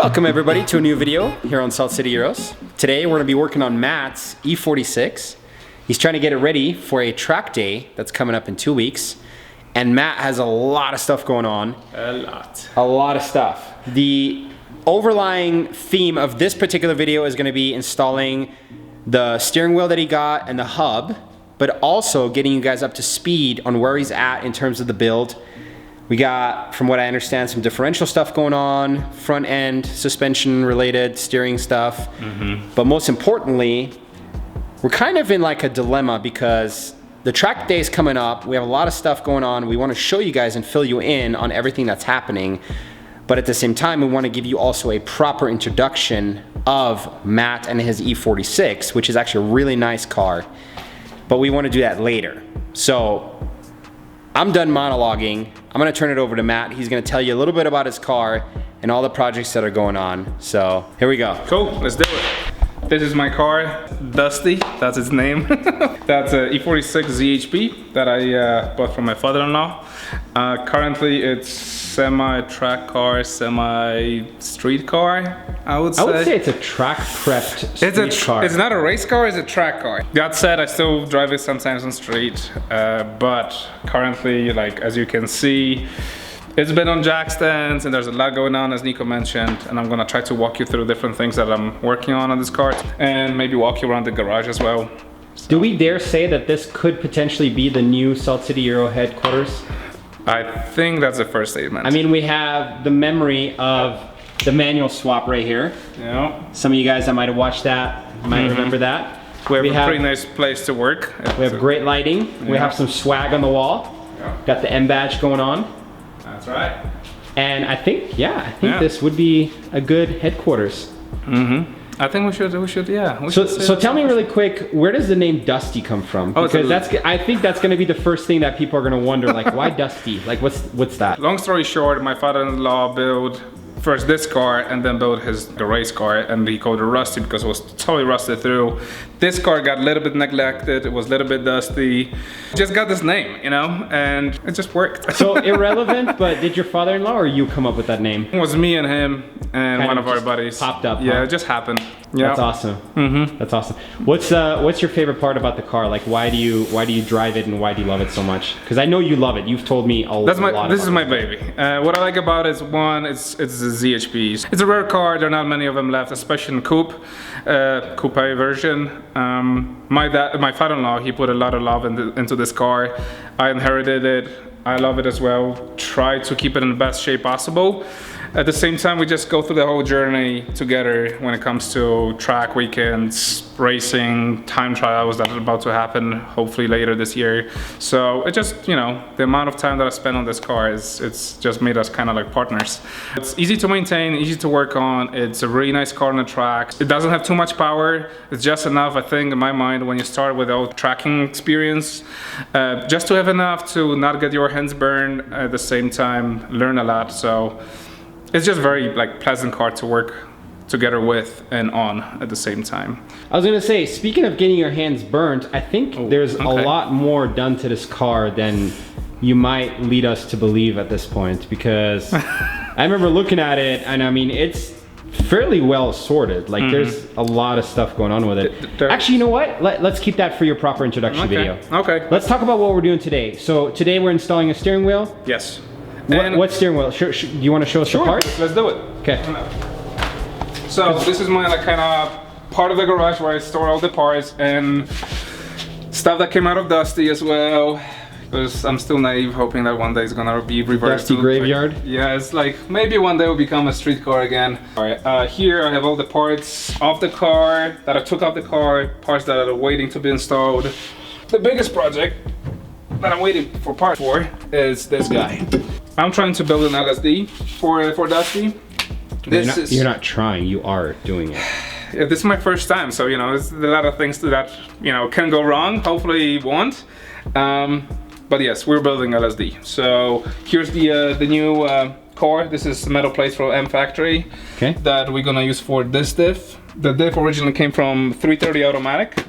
Welcome everybody to a new video here on Salt City Euros. Today we're going to be working on Matt's E46. He's trying to get it ready for a track day that's coming up in 2 weeks. And Matt has a lot of stuff going on. A lot of stuff. The overlying theme of this particular video is going to be installing the steering wheel that he got and the hub, but also getting you guys up to speed on where he's at in terms of the build. We got, from what I understand, some differential stuff going on, front end, suspension related, steering stuff. But most importantly, we're kind of in like a dilemma because the track day is coming up. We have a lot of stuff going on. We want to show you guys and fill you in on everything that's happening. But at the same time, we want to give you also a proper introduction of Matt and his E46, which is actually a really nice car. But we want to do that later. So I'm done monologuing. I'm gonna turn it over to Matt. He's gonna tell you a little bit about his car and all the projects that are going on. So here we go. Cool, let's do it. This is my car, Dusty, that's its name. That's a E46 ZHP that I bought from my father-in-law. Currently it's semi-track car, semi-street car, I would say. I would say it's a track-prepped street car. It's not a race car, it's a track car. That said, I still drive it sometimes on street, but currently, like as you can see, it's been on jack stands and there's a lot going on, as Nico mentioned, and I'm gonna try to walk you through different things that I'm working on this car and maybe walk you around the garage as well. So. Do we dare say that this could potentially be the new Salt City Euro headquarters? I think that's the first statement. I mean, we have the memory of the manual swap right here. Yeah. Some of you guys that might have watched that might remember that. We have a pretty nice place to work. We have great lighting. Yeah. We have some swag on the wall. Yeah. Got the M badge going on. That's right. And I think, this would be a good headquarters. I think we should, yeah. So tell me really quick, where does the name Dusty come from? Because I think that's going to be the first thing that people are going to wonder, like, why Dusty? Like, what's that? Long story short, my father-in-law built first this car and then built the race car, and he called it Rusty because it was totally rusted through. This car got a little bit neglected, it was a little bit dusty. Just got this name, you know, and it just worked. So irrelevant, but did your father-in-law or you come up with that name? It was me and him and kind one of our buddies. Popped up, Yeah, huh? it just happened. Yeah. That's awesome. That's awesome. What's your favorite part about the car? Like, why do you drive it and why do you love it so much? Because I know you love it. You've told me a lot. This is my baby. What I like about it is, one, it's the ZHPs. It's a rare car. There are not many of them left, especially in coupe version. My father-in-law, he put a lot of love into this car. I inherited it. I love it as well. Try to keep it in the best shape possible. At the same time, we just go through the whole journey together when it comes to track weekends, racing, time trials that are about to happen hopefully later this year. So it just, you know, the amount of time that I spent on this car it's just made us kind of like partners. It's easy to maintain, easy to work on. It's a really nice car on the track. It doesn't have too much power. It's just enough, I think, in my mind, when you start without tracking experience, just to have enough to not get your hands burned, at the same time learn a lot. So it's just very like pleasant car to work together with and on at the same time. I was gonna say, speaking of getting your hands burnt, I think there's a lot more done to this car than you might lead us to believe at this point, because I remember looking at it and I mean, it's fairly well sorted. Like there's a lot of stuff going on with it. Actually, you know what? Let's keep that for your proper introduction video. Okay. Let's talk about what we're doing today. So today we're installing a steering wheel. Yes. What steering wheel? Do you want to show us the parts? Let's do it. Okay. So this is my like kind of part of the garage where I store all the parts and stuff that came out of Dusty as well. Because I'm still naive, hoping that one day it's gonna be reversed. Dusty graveyard? Yeah, it's like maybe one day it will become a street car again. All right, here I have all the parts of the car that I took off the car, parts that are waiting to be installed. The biggest project that I'm waiting for parts for is this guy. I'm trying to build an LSD for Dusty. You're not trying, you are doing it. Yeah, this is my first time, so you know, there's a lot of things that you know can go wrong. Hopefully it won't. But yes, we're building LSD. So here's the new core. This is metal plates from M Factory that we're gonna use for this diff. The diff originally came from 330 automatic.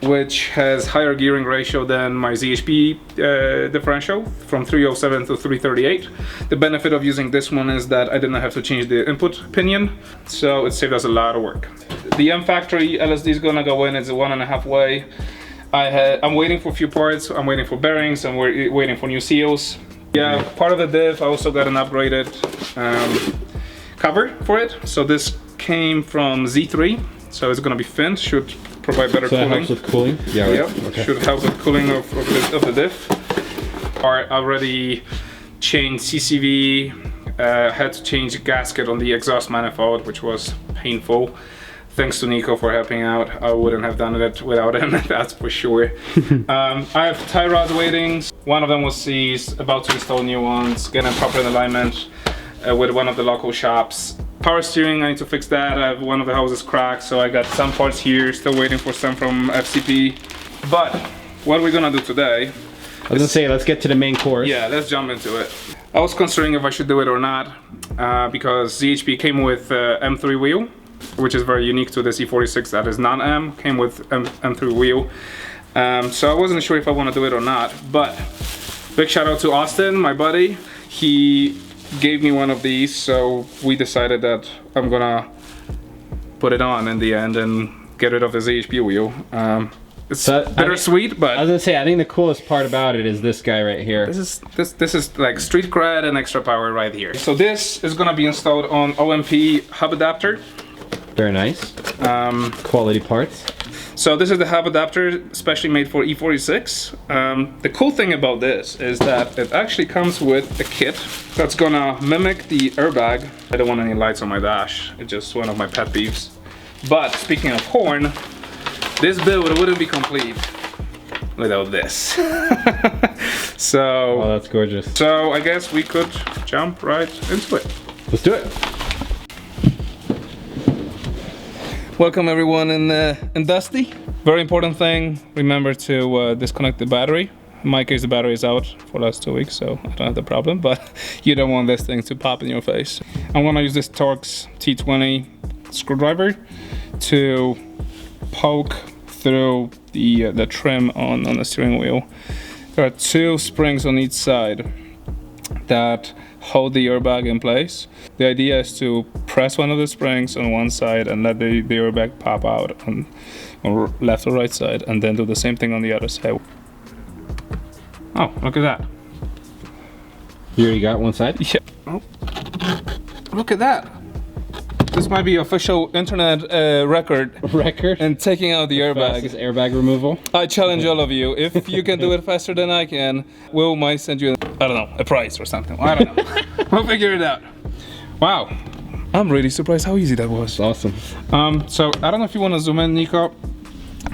which has higher gearing ratio than my ZHP differential from 307 to 338. The benefit of using this one is that I didn't have to change the input pinion, so it saved us a lot of work. The M factory LSD is gonna go in. It's a 1.5 way. I'm waiting for a few parts. I'm waiting for bearings. I'm waiting for new seals. Yeah, part of the diff, I also got an upgraded cover for it. So this came from Z3, so it's gonna be finned. Should provide better cooling. Helps with cooling? Yeah, right. Yep. Okay. Should help with cooling of the diff. I already changed CCV. Had to change the gasket on the exhaust manifold, which was painful. Thanks to Nico for helping out. I wouldn't have done it without him, that's for sure. I have tie rods waiting. One of them was seized, about to install new ones, getting proper in alignment with one of the local shops. Power steering, I need to fix that. I have one of the hoses cracked, so I got some parts here, still waiting for some from FCP. But what we're gonna do today, I was gonna say, let's get to the main course. yeah, let's jump into it. I was considering if I should do it or not, because ZHP came with M3 wheel, which is very unique to this E46 that is non-M, came with M3 wheel. So I wasn't sure if I want to do it or not, but big shout out to Austin, my buddy. He gave me one of these, so we decided that I'm gonna put it on in the end and get rid of the ZHP wheel. It's bittersweet, but I was gonna say, I think the coolest part about it is this guy right here. this is like street cred and extra power right here. So this is gonna be installed on OMP hub adapter. Very nice. Quality parts. So this is the hub adapter, especially made for E46. The cool thing about this is that it actually comes with a kit that's gonna mimic the airbag. I don't want any lights on my dash. It's just one of my pet peeves. But speaking of horn, this build wouldn't be complete without this. So, oh, that's gorgeous. So I guess we could jump right into it. Let's do it. Welcome everyone in Dusty. Very important thing, remember to disconnect the battery. In my case, the battery is out for the last 2 weeks, so I don't have the problem, but you don't want this thing to pop in your face. I'm gonna use this Torx T20 screwdriver to poke through the trim on the steering wheel. There are 2 springs on each side that hold the airbag in place. The idea is to press one of the springs on one side and let the airbag pop out on left or right side, and then do the same thing on the other side. Oh, look at that. You already got one side? Yeah. Oh, look at that. This might be official internet record. And taking out the airbag. Fastest airbag removal. I challenge all of you. If you can do it faster than I can, Will might send you, I don't know, a prize or something. I don't know. We'll figure it out. Wow. I'm really surprised how easy that was. Awesome. So I don't know if you want to zoom in, Nico,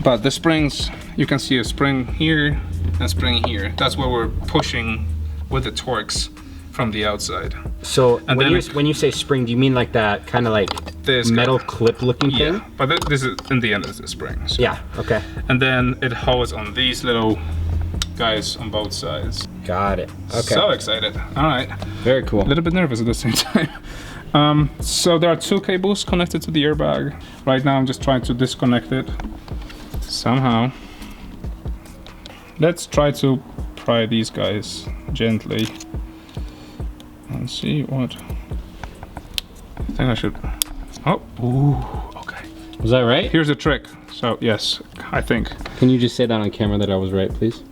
but the springs, you can see a spring here and a spring here. That's where we're pushing with the Torx from the outside. So when you say spring, do you mean like that kind of like this metal clip looking thing? Yeah, but this is in the end is the spring. So. Yeah, okay. And then it holds on these little guys on both sides. Got it. Okay. So excited. All right. Very cool. A little bit nervous at the same time. So there are 2 cables connected to the airbag. Right now I'm just trying to disconnect it somehow. Let's try to pry these guys gently and see what. I think I should. Oh, ooh, okay. Was that right? Here's the trick. So yes, I think. Can you just say that on camera that I was right, please?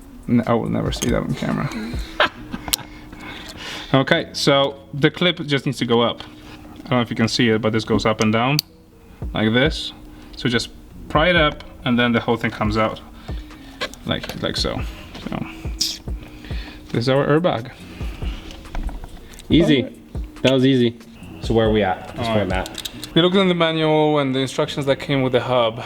I will never see that on camera. Okay, so the clip just needs to go up. I don't know if you can see it, but this goes up and down like this. So just pry it up and then the whole thing comes out like so. So this is our airbag. Easy. That was easy. So where are we at? That's where I'm at. We looked in the manual and the instructions that came with the hub.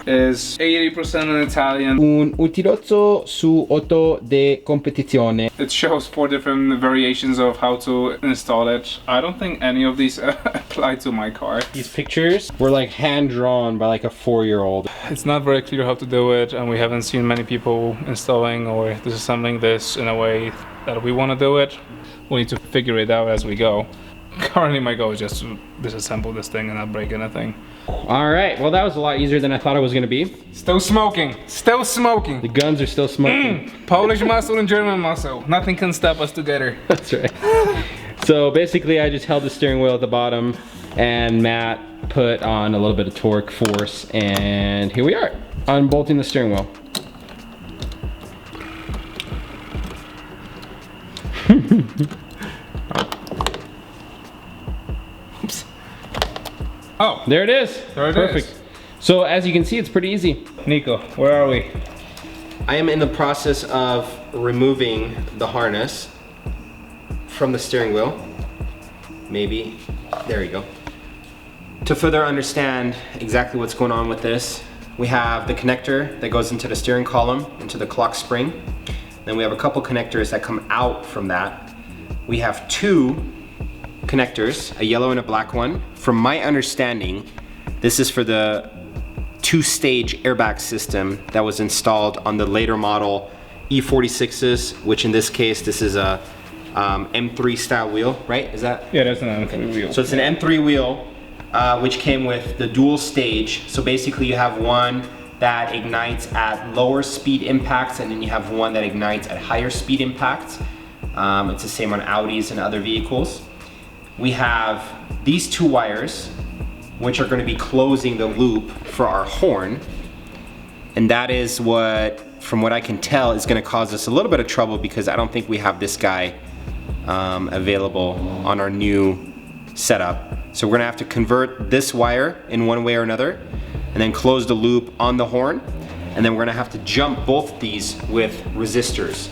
Is 80% in Italian. Un utilizzo su auto de competizione. It shows 4 different variations of how to install it. I don't think any of these apply to my car. These pictures were like hand drawn by like a 4-year-old. It's not very clear how to do it, and we haven't seen many people installing or disassembling this in a way that we want to do it. We need to figure it out as we go. Currently my goal is just to disassemble this thing and not break anything. All right, well that was a lot easier than I thought it was gonna be. Still smoking, still smoking. The guns are still smoking. Polish muscle and German muscle. Nothing can stop us together. That's right. So basically I just held the steering wheel at the bottom and Matt put on a little bit of torque force, and here we are, unbolting the steering wheel. Oops. Oh, There it is. There it Perfect. is. So as you can see, it's pretty easy. Nico, where are we? I am in the process of removing the harness from the steering wheel. Maybe, there you go. To further understand exactly what's going on with this, we have the connector that goes into the steering column, into the clock spring. Then we have a couple connectors that come out from that. We have two connectors, a yellow and a black one. From my understanding, this is for the two-stage airbag system that was installed on the later model E46s, which in this case, this is a M3 style wheel, right? Is that? Yeah, that's an M3 wheel. So it's an M3 wheel, which came with the dual stage. So basically you have one that ignites at lower speed impacts, and then you have one that ignites at higher speed impacts. It's the same on Audis and other vehicles. We have these two wires, which are going to be closing the loop for our horn. And that is what, from what I can tell, is going to cause us a little bit of trouble, because I don't think we have this guy available on our new setup. So we're going to have to convert this wire in one way or another, and then close the loop on the horn. And then we're going to have to jump both these with resistors.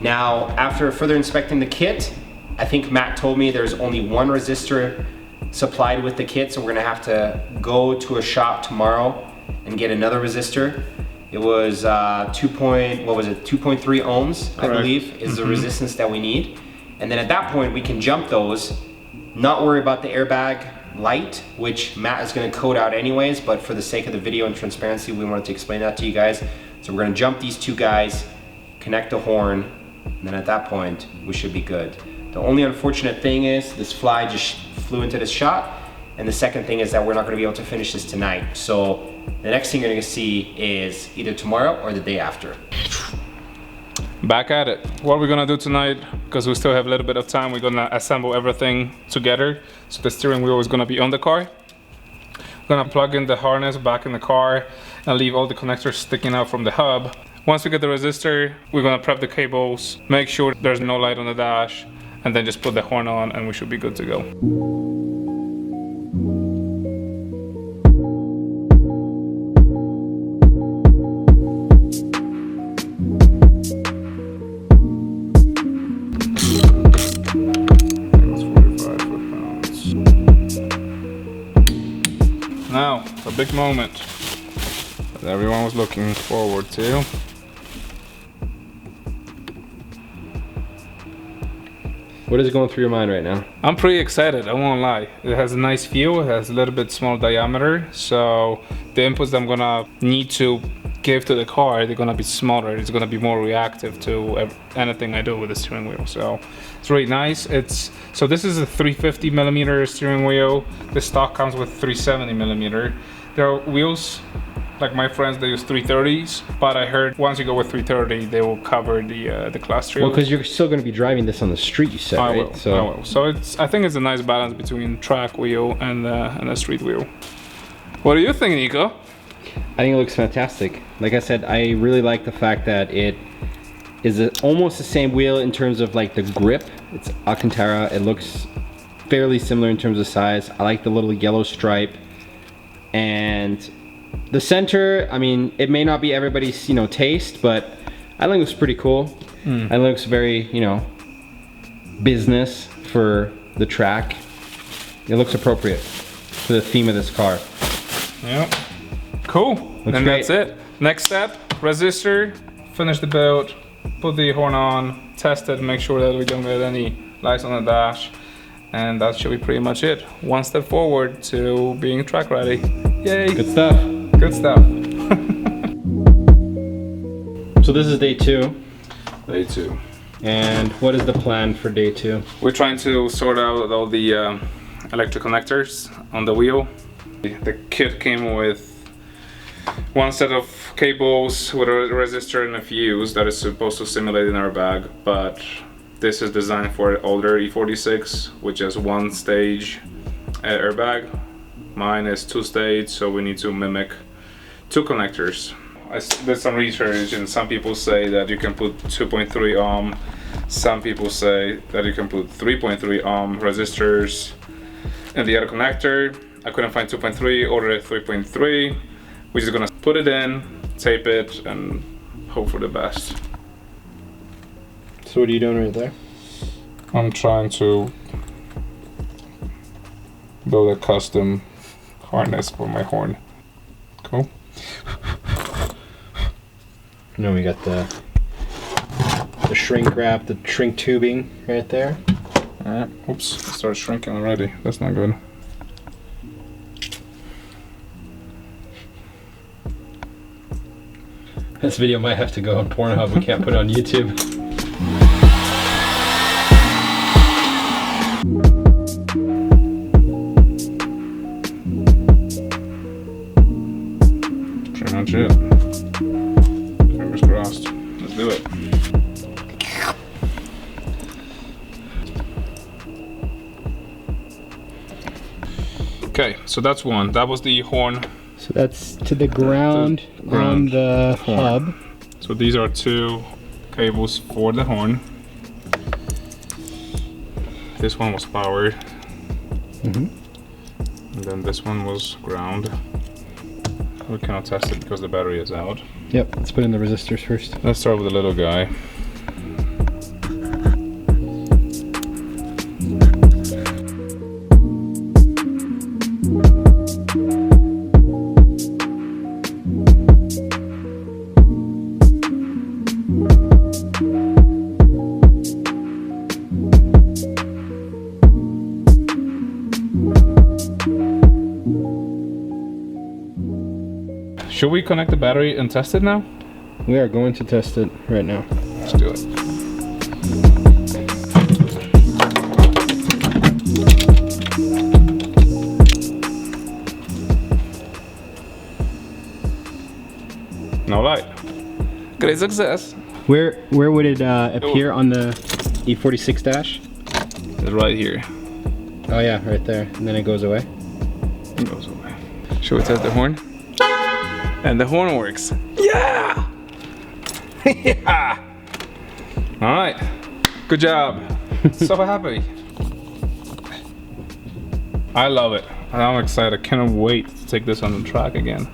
Now, after further inspecting the kit, I think Matt told me there's only one resistor supplied with the kit, so we're gonna have to go to a shop tomorrow and get another resistor. It was 2.3 ohms, I believe, is the resistance that we need. And then at that point, we can jump those, not worry about the airbag light, which Matt is gonna code out anyways, but for the sake of the video and transparency, we wanted to explain that to you guys. So we're gonna jump these two guys, connect the horn, and then at that point, we should be good. The only unfortunate thing is this fly just flew into this shot. And the second thing is that we're not gonna be able to finish this tonight. So the next thing you're gonna see is either tomorrow or the day after. Back at it. What we're gonna do tonight, because we still have a little bit of time, we're gonna assemble everything together. So the steering wheel is gonna be on the car. We're gonna plug in the harness back in the car and leave all the connectors sticking out from the hub. Once we get the resistor, we're gonna prep the cables, make sure there's no light on the dash, and then just put the horn on and we should be good to go. Now, a big moment that everyone was looking forward to. What is going through your mind right now? I'm pretty excited, I won't lie. It has a nice feel, it has a little bit small diameter, so the inputs that I'm gonna need to give to the car, they're gonna be smaller. It's gonna be more reactive to anything I do with the steering wheel. So it's really nice. So this is a 350 millimeter steering wheel. The stock comes with 370 millimeter. There are wheels, like my friends, they use 330s, but I heard once you go with 330, they will cover the class 3. Well, because you're still going to be driving this on the street, you said, right? I will. So I think it's a nice balance between track wheel and a street wheel. What do you think, Nico? I think it looks fantastic. Like I said, I really like the fact that it is almost the same wheel in terms of like the grip. It's Alcantara. It looks fairly similar in terms of size. I like the little yellow stripe. And the center, I mean, it may not be everybody's, taste, but I think it looks pretty cool. It looks very, business for the track. It looks appropriate for the theme of this car. Yep. Cool. Then great. That's it. Next step, resistor, finish the build, put the horn on, test it, make sure that we don't get any lights on the dash. And that should be pretty much it. One step forward to being track ready. Yay. Good stuff. Good stuff. So this is day 2. Day 2. And what is the plan for day 2? We're trying to sort out all the electric connectors on the wheel. The kit came with one set of cables with a resistor and a fuse that is supposed to simulate an airbag, but this is designed for older E46, which is one stage airbag. Mine is two stage, so we need to mimic two connectors. I did some research, and some people say that you can put 2.3 ohm. Some people say that you can put 3.3 ohm resistors in the other connector. I couldn't find 2.3, ordered 3.3. We're just gonna put it in, tape it, and hope for the best. So what are you doing right there? I'm trying to build a custom harness for my horn. Cool. And then we got the shrink wrap, the shrink tubing right there. Alright, oops, it started shrinking already. That's not good. This video might have to go on Pornhub. We can't put it on YouTube. Pretty much it. Fingers crossed. Let's do it. Okay, so that's one. That was the horn. So that's to the ground on the hub. So these are two cables for the horn. This one was powered. And then this one was ground. We cannot test it because the battery is out. Yep, let's put in the resistors first. Let's start with the little guy. Should we connect the battery and test it now? We are going to test it right now. Let's do it. No light. Great success. Where would it appear on the E46 dash? It's right here. Oh yeah, right there. And then it goes away. It goes away. Should we test the horn? And the horn works. Yeah! Yeah! Alright. Good job. So happy. I love it. I'm excited. I cannot wait to take this on the track again.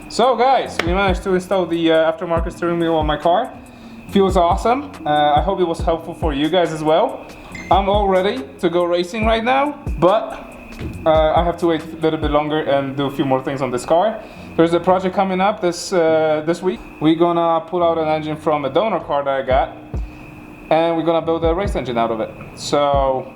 So guys, we managed to install the aftermarket steering wheel on my car. Feels awesome. I hope it was helpful for you guys as well. I'm all ready to go racing right now, but I have to wait a little bit longer and do a few more things on this car. There's a project coming up this week. We're gonna pull out an engine from a donor car that I got, and we're gonna build a race engine out of it. So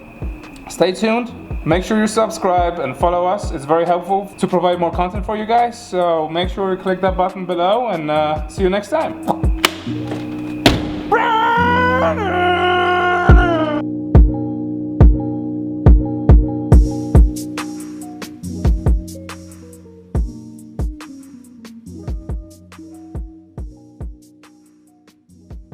stay tuned. Make sure you subscribe and follow us. It's very helpful to provide more content for you guys. So make sure you click that button below, and see you next time.